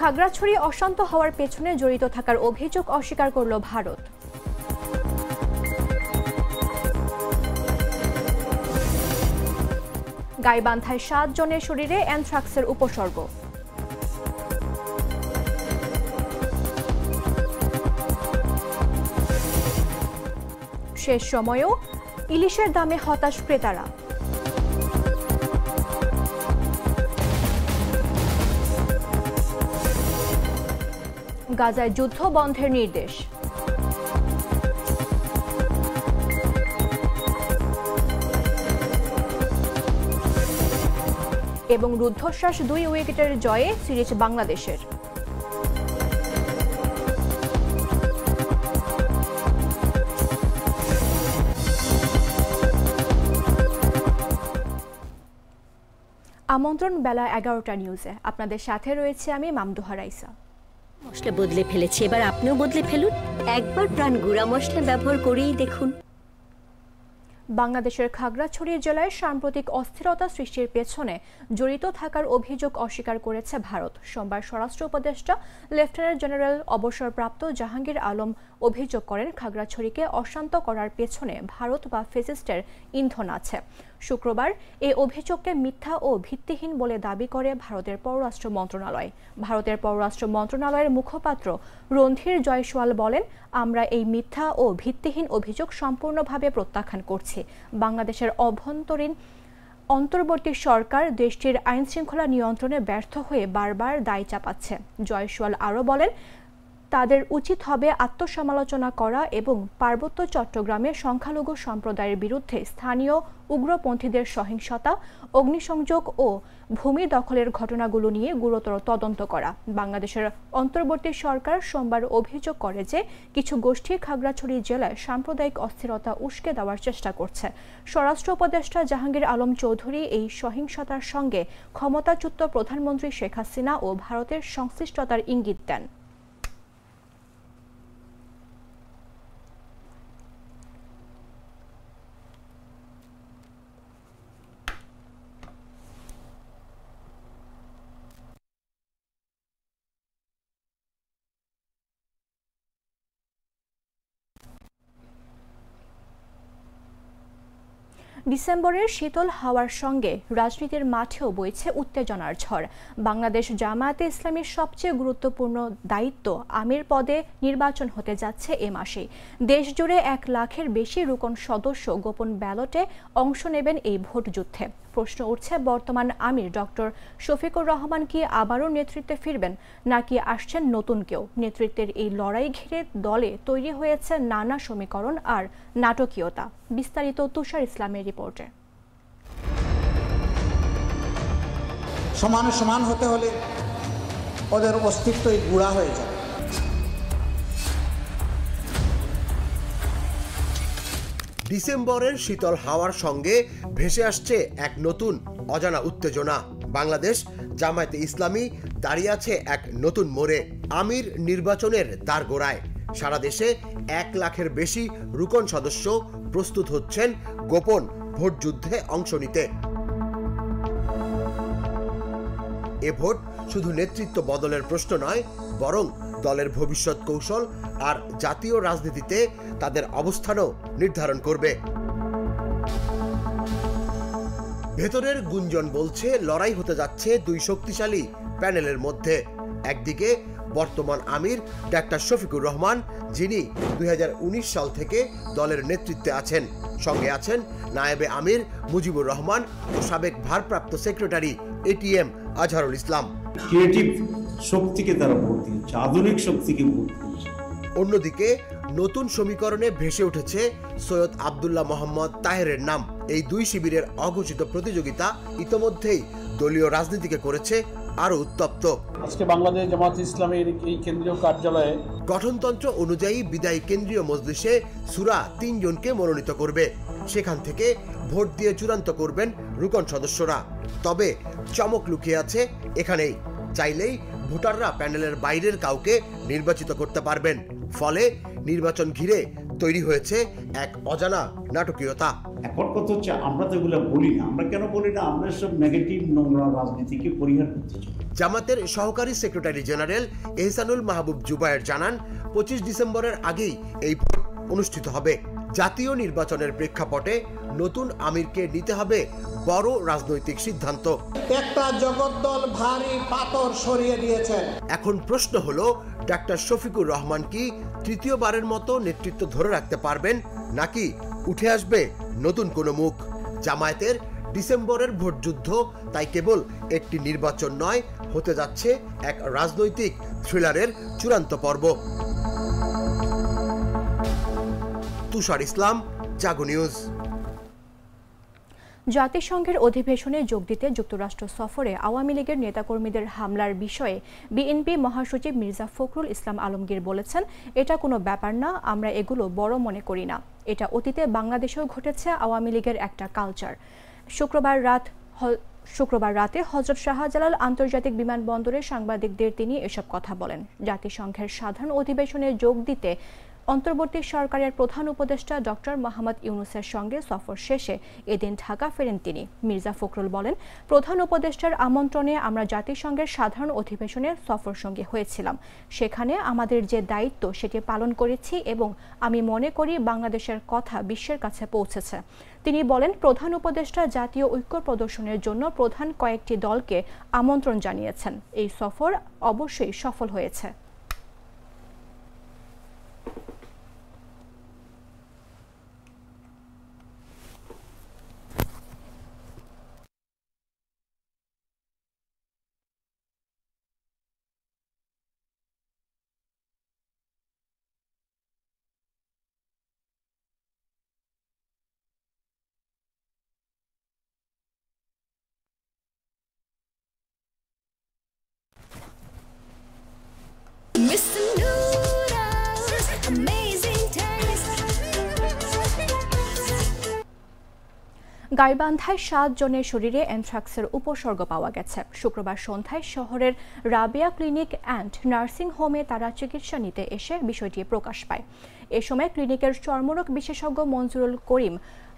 খাগড়াছড়ি অশান্ত হওয়ার পেছনে জড়িত থাকার অভিযোগ অস্বীকার করল ভারত। গাইবান্ধায় 7 জনের শরীরে অ্যানথ্রাক্সের উপসর্গ। শেষ সময়েও ইলিশের দামে হতাশ ক্রেতারা। গাজায় যুদ্ধ বন্ধের নির্দেশ। এবং রুদ্ধশ্বাস 2 উইকেটের জয়ে সিরিজ বাংলাদেশের। আমন্ত্রণ বেলা 11টা নিউজে। আপনাদের সাথে রয়েছে আমি মামদুহা রাইসা। মশলা বদলে ফেলেছে, এবার আপনিও বদলে ফেলুন। একবার প্রাণ গুঁড়া মশলা ব্যবহার করেই দেখুন। বাংলাদেশের খাগড়াছড়ি জেলায় সাম্প্রতিক অস্থিরতা সৃষ্টির পেছনে জড়িত থাকার অভিযোগ অস্বীকার করেছে ভারত। সোমবার স্বরাষ্ট্র উপদেষ্টা লেফটেন্যান্ট জেনারেল অবসরপ্রাপ্ত জাহাঙ্গীর আলম অভিযোগ করেন, খাগড়াছড়িকে অশান্ত করার পেছনে ভারত বা ফ্যাসিস্টের ইন্ধন আছে। শুক্রবার এই অভিযোগকে মিথ্যা ও ভিত্তিহীন বলে দাবি করে ভারতের পররাষ্ট্র মন্ত্রণালয়। ভারতের পররাষ্ট্র মন্ত্রণালয়ের মুখপাত্র রণধীর জয়সওয়াল বলেন, আমরা এই মিথ্যা ও ভিত্তিহীন অভিযোগ সম্পূর্ণভাবে প্রত্যাখ্যান করছি। বাংলাদেশের অন্তর্বর্তী সরকার দেশটির আইন শৃঙ্খলা নিয়ন্ত্রণে ব্যর্থ হয়ে বারবার দায় চাপাচ্ছে। জয়সওয়াল আরও বলেন, তাদের উচিত হবে আত্মসমালোচনা করা এবং পার্বত্য চট্টগ্রামে সংখ্যালঘু সম্প্রদায়ের বিরুদ্ধে স্থানীয় উগ্রপন্থীদের সহিংসতা, অগ্নিসংযোগ ও ভূমি দখলের ঘটনাগুলো নিয়ে গুরুতর তদন্ত করা। বাংলাদেশের অন্তর্বর্তী সরকার সোমবার অভিযোগ করে যে কিছু গোষ্ঠী খাগড়াছড়ি জেলায় সাম্প্রদায়িক অস্থিরতা উস্কে দেওয়ার চেষ্টা করছে। স্বরাষ্ট্র উপদেষ্টা জাহাঙ্গীর আলম চৌধুরী এই সহিংসতার সঙ্গে ক্ষমতাচ্যুত প্রধানমন্ত্রী শেখ হাসিনা ও ভারতের সংশ্লিষ্টতার ইঙ্গিত দেন। ডিসেম্বরের শীতল হাওয়ার সঙ্গে রাজনীতির মাঠেও বইছে উত্তেজনার ঝড়। বাংলাদেশ জামায়াতে ইসলামীর সবচেয়ে গুরুত্বপূর্ণ দায়িত্ব আমির পদে নির্বাচন হতে যাচ্ছে এ মাসেই। দেশজুড়ে 1 লাখের বেশি রুকন সদস্য গোপন ব্যালটে অংশ নেবেন এই ভোটযুদ্ধে। প্রশ্ন উঠছে, বর্তমান আমির ডক্টর শফিকুর রহমান কি আবারও নেতৃত্বে ফিরবেন, নাকি আসছেন নতুন কেউ? নেতৃত্বের এই লড়াই ঘিরে দলে তৈরি হয়েছে নানা সমীকরণ আর নাটকীয়তা। বিস্তারিত তুষার ইসলামের রিপোর্টে। সমানে সমান হতে হলে ওদের অস্তিত্বই গুঁড়া হয়ে যাবে। ডিসেম্বরের শীতল হাওয়ার সঙ্গে ভেসে আসছে এক নতুন অজানা উত্তেজনা। বাংলাদেশ জামায়াতে ইসলামী দাঁড়িয়ে আছে এক নতুন মোড়ে। আমির নির্বাচনের দ্বারগোড়ায় সারা দেশে 1 লাখের বেশি রুকন সদস্য প্রস্তুত হচ্ছেন গোপন ভোট যুদ্ধে অংশ নিতে। এ ভোট শুধু নেতৃত্ব বদলের প্রশ্ন নয়, বরং দলের ভবিষ্যৎ কৌশল আর জাতীয় রাজনীতিতে তাদের অবস্থানও নির্ধারণ করবে। ভেতরের গুঞ্জন বলছে, লড়াই হতে যাচ্ছে 2 শক্তিশালী প্যানেলের মধ্যে। একদিকে বর্তমান আমির ডাক্তার শফিকুর রহমান, যিনি 2019 সাল থেকে দলের নেতৃত্বে আছেন। সঙ্গে আছেন নায়েবে আমির মুজিবুর রহমান ও সাবেক ভারপ্রাপ্ত secretary ATM Azharul Islam. Creative শক্তিকে তারা ভোট দিয়েছে, আধুনিক শক্তিকে ভোট দিয়েছে। অন্যদিকে নতুন সমীকরণে ভেসে উঠেছে সৈয়দ আব্দুল্লাহ মোহাম্মদ তাহেরের নাম। এই 2 শিবিরের অঘোষিত প্রতিযোগিতা ইতোমধ্যেই দলীয় রাজনীতিকে করেছে আরো উত্তপ্ত। আজকে বাংলাদেশ জামায়াতে ইসলামীর এই কেন্দ্রীয় কার্যালয়ে গঠনতন্ত্র অনুযায়ী বিদায়ী কেন্দ্রীয় মজলিসে সূরা 3 জনকে মনোনীত করবে। সেখান থেকে ভোট দিয়ে চূড়ান্ত করবেন রুকন সদস্যরা। তবে চমক লুকিয়ে আছে এখানেই। চাইলেই ভোটাররা প্যানেলের বাইরের কাউকে নির্বাচিত করতে পারবেন। ফলে নির্বাচন ঘিরে তৈরি হয়েছে এক অজানা নাটকীয়তা। এখন কথা হচ্ছে, আমরা তো এগুলো বলি না। আমরা কেন বলি না? আমরা সব নেগেটিভ নোংরা রাজনীতিকে পরিহার করতে চাই। জামাতের সহকারী সেক্রেটারি জেনারেল এহসানুল মাহবুব জুবায়ের জানান 25 ডিসেম্বরের আগেই এই ভোট অনুষ্ঠিত হবে। জাতীয় নির্বাচনের প্রেক্ষাপটে নতুন আমিরকে নিতে হবে বড় রাজনৈতিক সিদ্ধান্ত। একটা জগদ্দল ভারী পাথর সরিয়ে দিয়েছেন। এখন প্রশ্ন হলো ডাক্তার শফিকুর রহমান কি তৃতীয়বারের মতো নেতৃত্ব ধরে রাখতে পারবেন, নাকি উঠে আসবে নতুন কোনো মুখ? জামায়াতের ডিসেম্বরের ভোটযুদ্ধ তাই কেবল একটি নির্বাচন নয়, হতে যাচ্ছে এক রাজনৈতিক থ্রিলারের চূড়ান্ত পর্ব। তুষার ইসলাম, জাগো নিউজ। জাতিসংঘের অধিবেশনে যোগ দিতে যুক্তরাষ্ট্র সফরে আওয়ামী লীগের নেতাকর্মীদের হামলার বিষয়ে বিএনপি মহাসচিব মির্জা ফখরুল ইসলাম আলমগীর বলেছেন, এটা কোনো ব্যাপার না, আমরা এগুলো বড় মনে করি না। এটা অতীতে বাংলাদেশেও ঘটেছে, আওয়ামী লীগের একটা কালচার। শুক্রবার রাতে হযরত শাহজালাল আন্তর্জাতিক বিমানবন্দরে সাংবাদিকদের তিনি এসব কথা বলেন। জাতিসংঘের সাধারণ অধিবেশনে যোগ দিতে অন্তর্বর্তী সরকারের প্রধান উপদেষ্টা ডক্টর মোহাম্মদ ইউনূসের সঙ্গে সফর শেষে এদিন ঢাকা ফেরেন তিনি। মির্জা ফখরুল বলেন, প্রধান উপদেষ্টার আমন্ত্রণে আমরা জাতিসংঘের সাধারণ অধিবেশনে সফর সঙ্গী হয়েছিলাম। সেখানে আমাদের যে দায়িত্ব সেটি পালন করেছি এবং আমি মনে করি বাংলাদেশের কথা বিশ্বের কাছে পৌঁছেছে। তিনি বলেন, প্রধান উপদেষ্টা জাতীয় ঐক্য প্রদর্শনের জন্য প্রধান কয়েকটি দলকে আমন্ত্রণ জানিয়েছেন। এই সফর অবশ্যই সফল হয়েছে। গাইবান্ধায় 7 জনের শরীরে অ্যানথ্রাক্সের উপসর্গ পাওয়া গেছে। শুক্রবার সন্ধ্যায় শহরের রাবেয়া ক্লিনিক অ্যান্ড নার্সিং হোমে তারা চিকিৎসা নিতে এসে বিষয়টি প্রকাশ পায়। এ সময় ক্লিনিকের চর্মরোগ বিশেষজ্ঞ মঞ্জুরুল করিম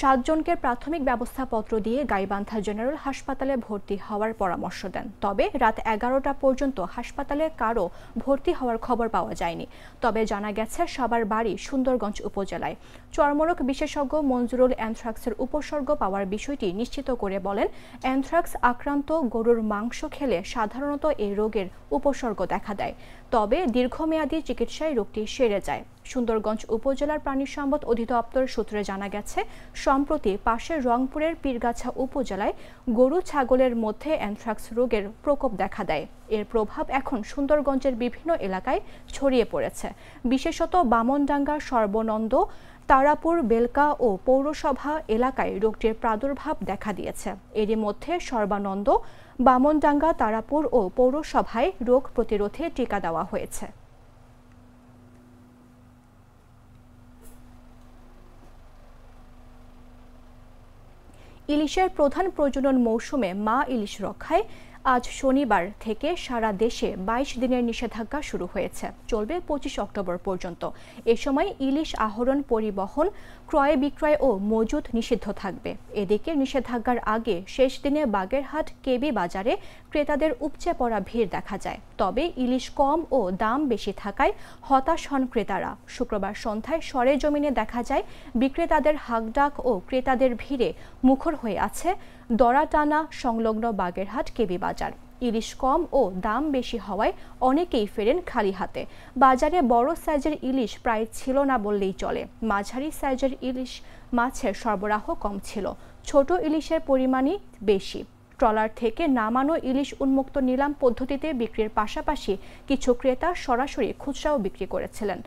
7 জনকে প্রাথমিক ব্যবস্থাপত্র দিয়ে গাইবান্ধা জেনারেল হাসপাতালে ভর্তি হওয়ার পরামর্শ দেন। তবে রাত 11টা পর্যন্ত হাসপাতালে কারো ভর্তি হওয়ার খবর পাওয়া যায়নি। তবে জানা গেছে সবার বাড়ি সুন্দরগঞ্জ উপজেলায়। চর্মরোগ বিশেষজ্ঞ মঞ্জুরুল অ্যানথ্রাক্সের উপসর্গ পাওয়ার বিষয়টি নিশ্চিত করে বলেন, অ্যানথ্রাক্স আক্রান্ত গরুর মাংস খেলে সাধারণত এই রোগের উপসর্গ দেখা দেয়, তবে দীর্ঘমেয়াদী চিকিৎসায় রোগটি সেরে যায়। সুন্দরগঞ্জ উপজেলার প্রাণী সম্পদ অধিদপ্তর সূত্রে জানা গেছে, সম্প্রতি পাশের রংপুরের পীরগাছা উপজেলায় গরু ছাগলের মধ্যে অ্যানথ্রাক্স রোগের প্রকোপ দেখা দেয়। এর প্রভাব এখন সুন্দরগঞ্জের বিভিন্ন এলাকায় ছড়িয়ে পড়েছে। বিশেষত বামনডাঙ্গা, সর্বনন্দ, তারাপুর, বেলকা ও পৌরসভা এলাকায় রোগটির প্রাদুর্ভাব দেখা দিয়েছে। এরই মধ্যে সর্বানন্দ, বামনডাঙ্গা, তারাপুর ও পৌরসভায় রোগ প্রতিরোধে টিকা দেওয়া হয়েছে। ইলিশের প্রধান প্রজনন মৌসুমে মা ইলিশ রক্ষায় আজ শনিবার থেকে সারা দেশে 22 দিনের নিষেধাজ্ঞা শুরু হয়েছে, চলবে 25 অক্টোবর পর্যন্ত। এ সময় ইলিশ আহরণ, পরিবহন, ক্রয় বিক্রয় ও মজুত নিষিদ্ধ থাকবে। এদিকে নিষেধাজ্ঞার আগে শেষ দিনে বাগেরহাট কেবি বাজারে ক্রেতাদের উপচে পড়া ভিড় দেখা যায়। তবে ইলিশ কম ও দাম বেশি থাকায় হতাশ হন ক্রেতারা। শুক্রবার সন্ধ্যায় সরেজমিনে দেখা যায় বিক্রেতাদের হাঁকডাক ও ক্রেতাদের ভিড়ে মুখর হয়ে আছে দরাটানা সংলগ্ন বাগেরহাট কেবি বাজার। ইলিশ কম ও দাম বেশি হওয়ায় অনেকেই ফেরেন খালি হাতে। বাজারে বড় সাইজের ইলিশ প্রায় ছিল না বললেই চলে। মাঝারি সাইজের ইলিশ মাছের সরবরাহ কম ছিল, ছোট ইলিশের পরিমাণই বেশি। ট্রলার থেকে নামানো ইলিশ উন্মুক্ত নিলাম পদ্ধতিতে বিক্রির পাশাপাশি কিছু ক্রেতা সরাসরি খুচরাও বিক্রি করেছিলেন।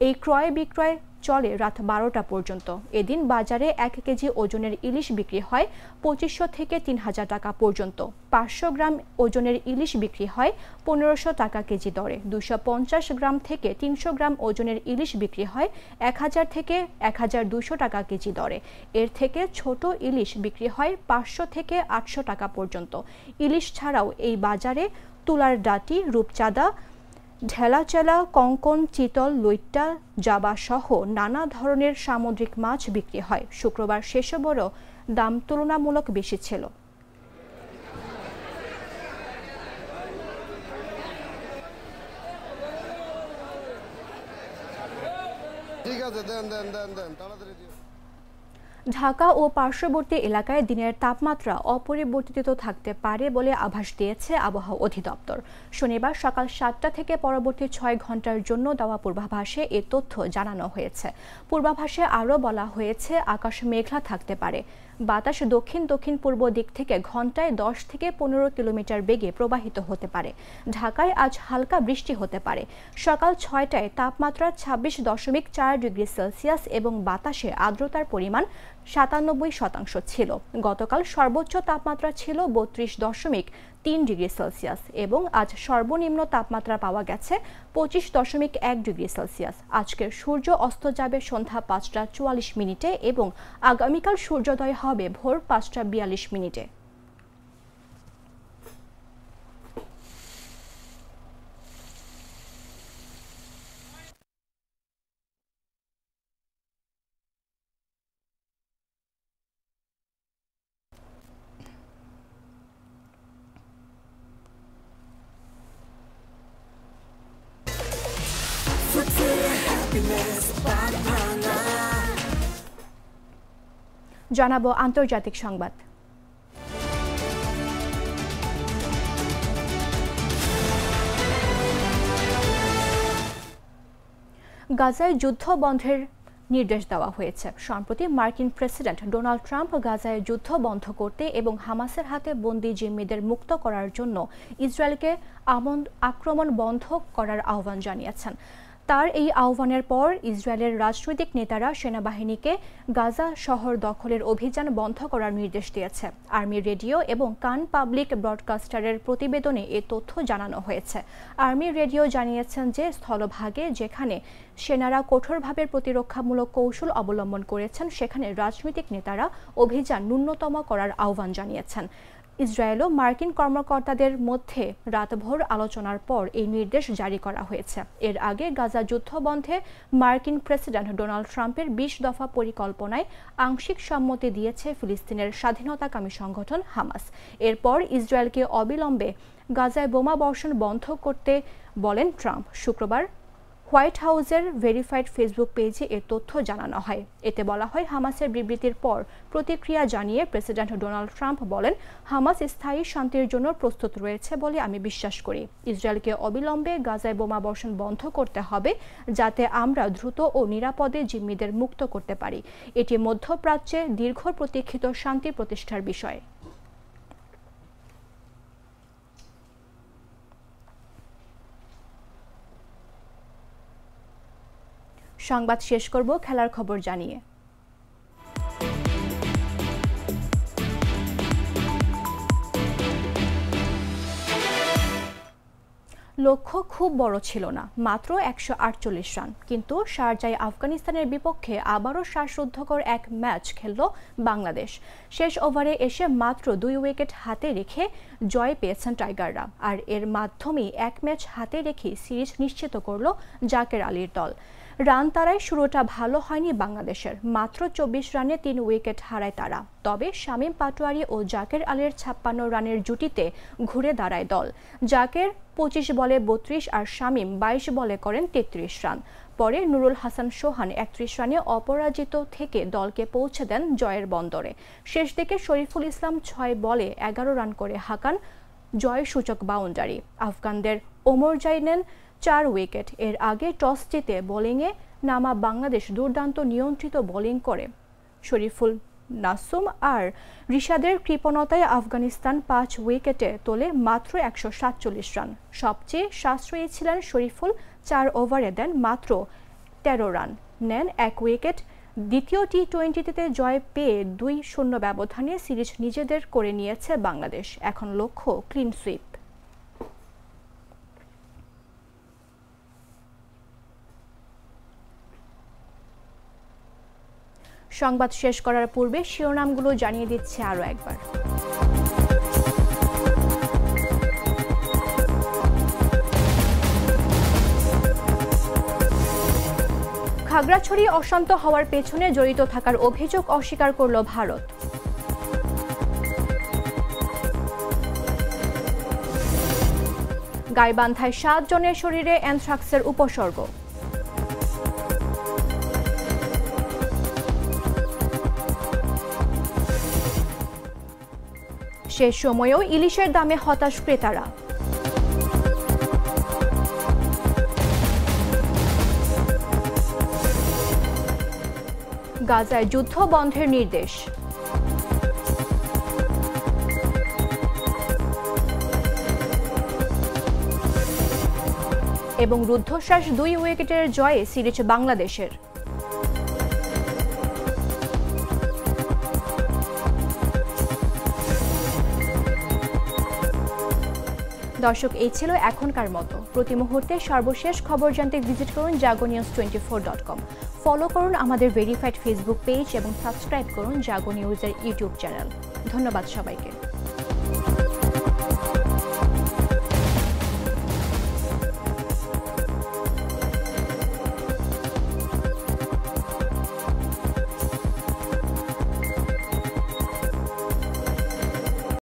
এই ক্রয় বিক্রয় চলে রাত 12টা পর্যন্ত। এদিন বাজারে 1 কেজি ওজনের ইলিশ বিক্রি হয় 2500 থেকে 3000 টাকা পর্যন্ত। 500 গ্রাম ওজনের ইলিশ বিক্রি হয় 1500 টাকা কেজি দরে। 250 গ্রাম থেকে 300 গ্রাম ওজনের ইলিশ বিক্রি হয় 1000 থেকে 1200 টাকা কেজি দরে। এর থেকে ছোট ইলিশ বিক্রি হয় 500 থেকে 800 টাকা পর্যন্ত। ইলিশ ছাড়াও এই বাজারে তুলার ডাঁটি, রূপচাঁদা, ঢেলাচেলা, কঙ্কন, চিতল, লইট্টা, জাবা সহ নানা ধরনের সামুদ্রিক মাছ বিক্রি হয়। শুক্রবার সেসবেরও দাম তুলনামূলক বেশি ছিল। আছে, দেন দেন দেন দেন, তাড়াতাড়ি দিও। ঢাকা ও পার্শ্ববর্তী এলাকায় দিনের তাপমাত্রা অপরিবর্তিত থাকতে পারে বলে আভাস দিয়েছে আবহাওয়া অধিদপ্তর। শনিবার সকাল 7টা থেকে পরবর্তী 6 ঘন্টার জন্য দেওয়া পূর্বাভাসে এ তথ্য জানানো হয়েছে। পূর্বাভাসে আরও বলা হয়েছে আকাশ মেঘলা থাকতে পারে। বাতাস দক্ষিণ দক্ষিণ পূর্ব দিক থেকে ঘন্টায় 10 থেকে 15 কিলোমিটার বেগে প্রবাহিত হতে পারে। ঢাকায় আজ হালকা বৃষ্টি হতে পারে। সকাল 6টায় তাপমাত্রা 26.4 ডিগ্রি সেলসিয়াস এবং বাতাসে আর্দ্রতার পরিমাণ 97% ছিল। গতকাল সর্বোচ্চ তাপমাত্রা ছিল 32.3 ডিগ্রি সেলসিয়াস এবং আজ সর্বনিম্ন তাপমাত্রা পাওয়া গেছে 25.1 ডিগ্রি সেলসিয়াস। আজকের সূর্য অস্ত যাবে সন্ধ্যা 5টা 44 মিনিটে এবং আগামীকাল সূর্যোদয় হবে ভোর 5টা 42 মিনিটে। জানাবো আন্তর্জাতিক সংবাদ। গাজায় যুদ্ধ বন্ধের নির্দেশ দেওয়া হয়েছে। সম্প্রতি মার্কিন প্রেসিডেন্ট ডোনাল্ড ট্রাম্প গাজায় যুদ্ধ বন্ধ করতে এবং হামাসের হাতে বন্দী জিম্মিদের মুক্ত করার জন্য ইসরায়েলকে আক্রমণ বন্ধ করার আহ্বান জানিয়েছেন। তার এই আহ্বানের পর ইসরায়েলের রাজনৈতিক নেতারা সেনাবাহিনীকে গাজা শহর দখলের অভিযান বন্ধ করার নির্দেশ দিয়েছে। আর্মি রেডিও এবং কান পাবলিক ব্রডকাস্টারের প্রতিবেদনে এ তথ্য জানানো হয়েছে। আর্মি রেডিও জানিয়েছেন যে স্থলভাগে যেখানে সেনারা কঠোরভাবে প্রতিরক্ষামূলক কৌশল অবলম্বন করেছেন সেখানে রাজনৈতিক নেতারা অভিযান ন্যূনতম করার আহ্বান জানিয়েছেন। ইসরায়েল ও মার্কিন কর্মকর্তাদের মধ্যে রাতভর আলোচনার পর এই নির্দেশ জারি করা হয়েছে। এর আগে গাজা যুদ্ধ বন্ধে মার্কিন প্রেসিডেন্ট ডোনাল্ড ট্রাম্পের 20 দফা পরিকল্পনায় আংশিক সম্মতি দিয়েছে ফিলিস্তিনের স্বাধীনতাকামী সংগঠন হামাস। এরপর ইসরায়েলকে অবিলম্বে গাজায় বোমা বর্ষণ বন্ধ করতে বলেন ট্রাম্প। শুক্রবার হোয়াইট হাউসের ভেরিফাইড ফেসবুক পেজে এ তথ্য জানানো হয়। এতে বলা হয়, হামাসের বিবৃতির পর প্রতিক্রিয়া জানিয়ে প্রেসিডেন্ট ডোনাল্ড ট্রাম্প বলেন, হামাস স্থায়ী শান্তির জন্য প্রস্তুত রয়েছে বলে আমি বিশ্বাস করি। ইসরায়েলকে অবিলম্বে গাজায় বোমা বর্ষণ বন্ধ করতে হবে যাতে আমরা দ্রুত ও নিরাপদে জিম্মিদের মুক্ত করতে পারি। এটি মধ্যপ্রাচ্যে দীর্ঘ প্রতীক্ষিত শান্তি প্রতিষ্ঠার বিষয়। সংবাদ শেষ করব খেলার খবর জানিয়ে। লক্ষ্য খুব বড় ছিল না, মাত্র 148 রান। কিন্তু শারজায় আফগানিস্তানের বিপক্ষে আবারও শ্বাসরুদ্ধকর এক ম্যাচ খেলল বাংলাদেশ। শেষ ওভারে এসে মাত্র 2 উইকেট হাতে রেখে জয় পেয়েছেন টাইগাররা। আর এর মাধ্যমেই এক ম্যাচ হাতে রেখে সিরিজ নিশ্চিত করল জাকের আলীর দল। রান তারায় শুরুটা ভালো হয়নি বাংলাদেশের। মাত্র 24 রানে 3 উইকেট হারায় তারা। তবে শামীম পাটোয়ারি ও জাকের আলীর 56 রানের জুটিতে ঘুরে দাঁড়ায় দল। জাকের 25 বলে 32 আর শামীম 22 বলে করেন 33 রান। পরে নুরুল হাসান সোহান 31 রানে অপরাজিত থেকে দলকে পৌঁছে দেন জয়ের বন্দরে। শেষ দিকে শরীফুল ইসলাম 6 বলে 11 রান করে হাঁকান জয় সূচক বাউন্ডারি। আফগানদের ওমর জাই নেন 4 উইকেট। এর আগে টস জিতে বোলিংয়ে নামা বাংলাদেশ দুর্দান্ত নিয়ন্ত্রিত বোলিং করে শরীফুল নাসুম আর রিশাদের কৃপণতায় আফগানিস্তান 5 উইকেটে তোলে মাত্র 147 রান। সবচেয়ে সাশ্রয়ী ছিলেন শরীফুল, 4 ওভারে দেন মাত্র 13 রান, নেন 1 উইকেট। দ্বিতীয় টি-20তে জয় পেয়ে 2-0 ব্যবধানে সিরিজ নিজেদের করে নিয়েছে বাংলাদেশ। এখন লক্ষ্য ক্লিন সুইপ। সংবাদ শেষ করার পূর্বে শিরোনামগুলো জানিয়ে দিচ্ছে আরও একবার। খাগড়াছড়ি অশান্ত হওয়ার পেছনে জড়িত থাকার অভিযোগ অস্বীকার করল ভারত। গাইবান্ধায় 7 জনের শরীরে অ্যানথ্রাক্সের উপসর্গ। শেষ সময়েও ইলিশের দামে হতাশ ক্রেতারা। গাজায় যুদ্ধ বন্ধের নির্দেশ। এবং রুদ্ধশ্বাস 2 উইকেটের জয়ে সিরিজ বাংলাদেশের। দর্শক, এই ছিল এখনকার মতো। প্রতি মুহূর্তে সর্বশেষ খবর জানতে ভিজিট করুন jagonews24.com। ফলো করুন আমাদের ভেরিফাইড ফেসবুক পেজ এবং সাবস্ক্রাইব করুন জাগো নিউজের ইউটিউব চ্যানেল। ধন্যবাদ সবাইকে।